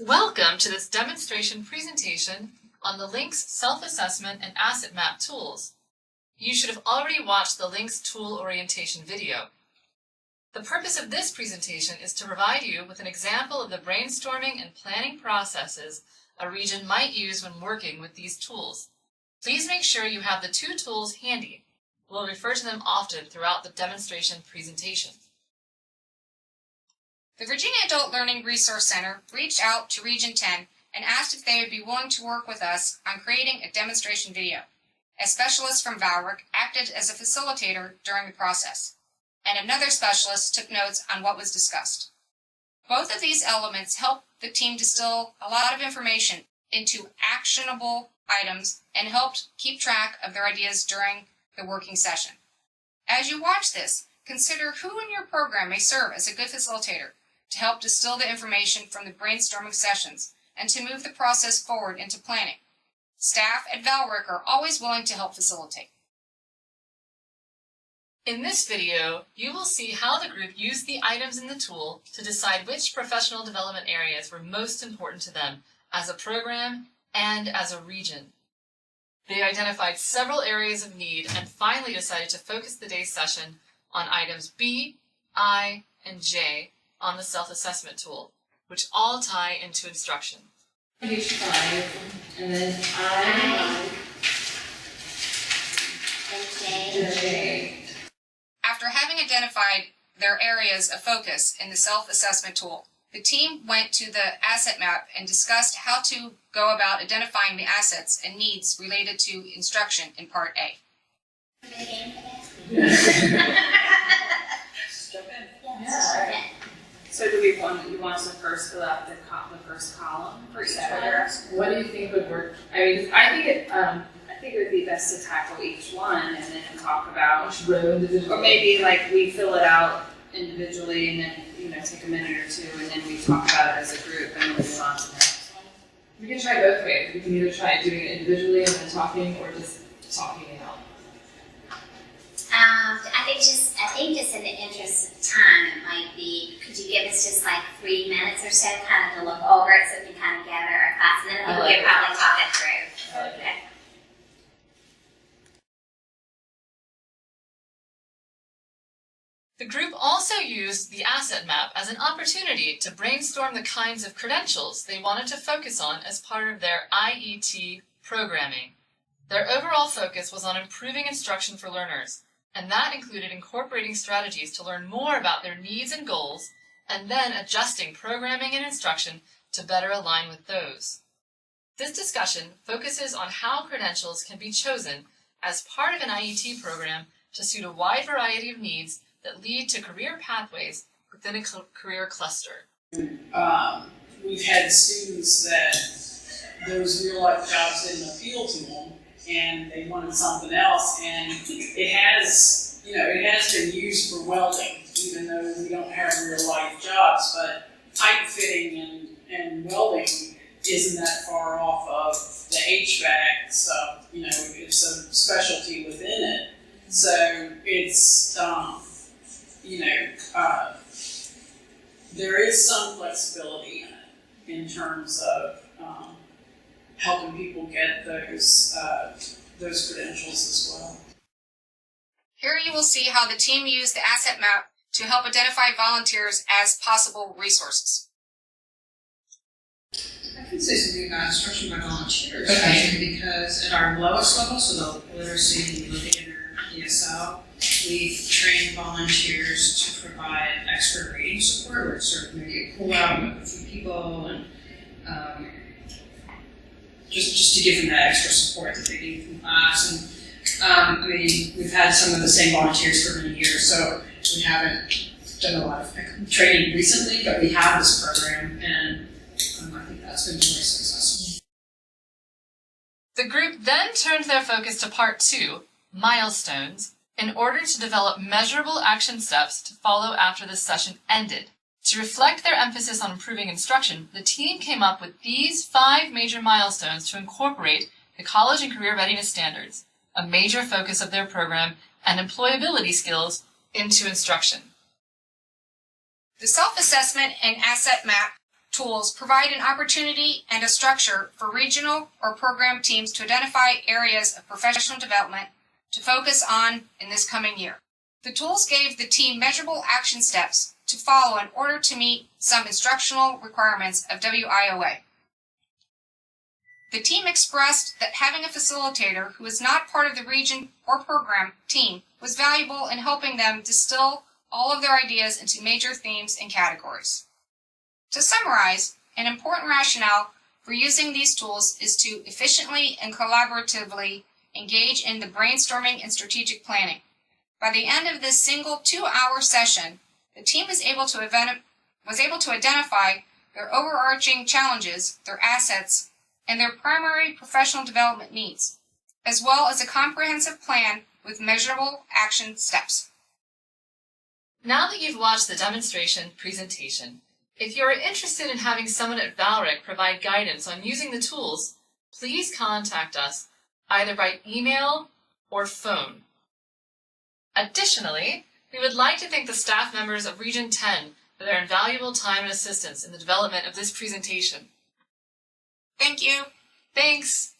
Welcome to this demonstration presentation on the LINKS Self-Assessment and Asset Map tools. You should have already watched the LINKS tool orientation video. The purpose of this presentation is to provide you with an example of the brainstorming and planning processes a region might use when working with these tools. Please make sure you have the two tools handy. We'll refer to them often throughout the demonstration presentation. The Virginia Adult Learning Resource Center reached out to Region 10 and asked if they would be willing to work with us on creating a demonstration video. A specialist from VALRIC acted as a facilitator during the process, and another specialist took notes on what was discussed. Both of these elements helped the team distill a lot of information into actionable items and helped keep track of their ideas during the working session. As you watch this, consider who in your program may serve as a good facilitator to help distill the information from the brainstorming sessions and to move the process forward into planning. Staff at VALRIC are always willing to help facilitate. In this video, you will see how the group used the items in the tool to decide which professional development areas were most important to them as a program and as a region. They identified several areas of need and finally decided to focus the day's session on items B, I, and J on the self-assessment tool, which all tie into instruction. Page 5, and then I and J. After having identified their areas of focus in the self-assessment tool, the team went to the asset map and discussed how to go about identifying the assets and needs related to instruction in Part A. So do we want, you want us to first fill out the first column for each paragraph? What do you think would work? I mean, I think it would be best to tackle each one and then talk about, each row individually. or maybe like we fill it out individually and then, take a minute or two and then we talk about it as a group and then move on to the next one. We can try both ways. We can either try doing it individually and then talking, or just talking it out. I think just in the interest of time, it might be, could you give us just like 3 minutes or so kind of to look over it so we can kind of gather our thoughts, and then we can probably talk it through. Okay. The group also used the asset map as an opportunity to brainstorm the kinds of credentials they wanted to focus on as part of their IET programming. Their overall focus was on improving instruction for learners, and that included incorporating strategies to learn more about their needs and goals, and then adjusting programming and instruction to better align with those. This discussion focuses on how credentials can be chosen as part of an IET program to suit a wide variety of needs that lead to career pathways within a career cluster. We've had students that those real-life jobs didn't appeal to them, and they wanted something else, and it has been used for welding, even though we don't have real-life jobs, but pipe fitting and welding isn't that far off of the HVAC, so, it's a specialty within it. So it's, there is some flexibility in it in terms of helping people get those credentials as well. Here you will see how the team used the asset map to help identify volunteers as possible resources. I can say something about instruction by volunteers, actually, because at our lowest level, so the literacy and beginner ESL, we've trained volunteers to provide expert reading support, or sort of maybe a pull-out with a few people, and just to give them that extra support that they need from class. And we've had some of the same volunteers for many years, so we haven't done a lot of training recently, but we have this program, and I think that's been really successful. The group then turned their focus to Part 2, Milestones, in order to develop measurable action steps to follow after the session ended. To reflect their emphasis on improving instruction, the team came up with these 5 major milestones to incorporate the college and career readiness standards, a major focus of their program, and employability skills into instruction. The self-assessment and asset map tools provide an opportunity and a structure for regional or program teams to identify areas of professional development to focus on in this coming year. The tools gave the team measurable action steps to follow in order to meet some instructional requirements of WIOA. The team expressed that having a facilitator who is not part of the region or program team was valuable in helping them distill all of their ideas into major themes and categories. To summarize, an important rationale for using these tools is to efficiently and collaboratively engage in the brainstorming and strategic planning. By the end of this single 2-hour session, the team was able to identify their overarching challenges, their assets, and their primary professional development needs, as well as a comprehensive plan with measurable action steps. Now that you've watched the demonstration presentation, if you are interested in having someone at Valric provide guidance on using the tools, please contact us either by email or phone. Additionally, we would like to thank the staff members of Region 10 for their invaluable time and assistance in the development of this presentation. Thank you. Thanks!